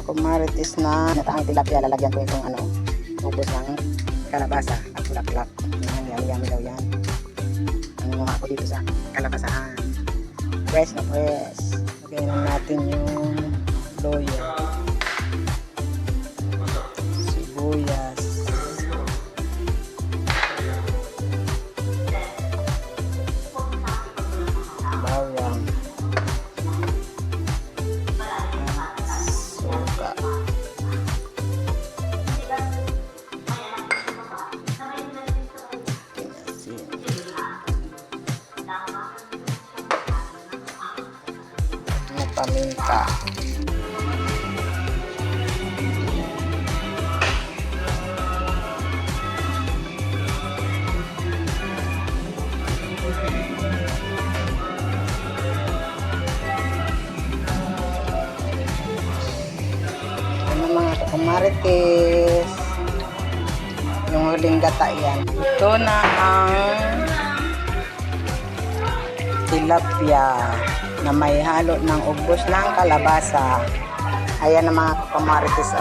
kamarites na nataang tilapia. Lalagyan ko itong ubos ng kalabasa at bulaklak. Yan, yummy daw yan. Ang mga ako dito sa kalabasahan. Fresh na fresh. Lagyan natin yung loya, sibuyas, bawang, suka, asin, paminta. Mga kamarites, yung huling gata yan. Ito na ang tilapia na may halo ng ubos ng kalabasa. Ayan na mga kamarites.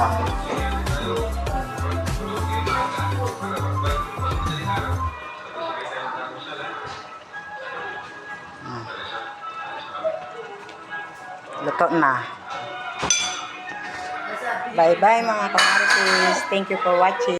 Luto na. Bye bye mga kamarites. Thank you for watching.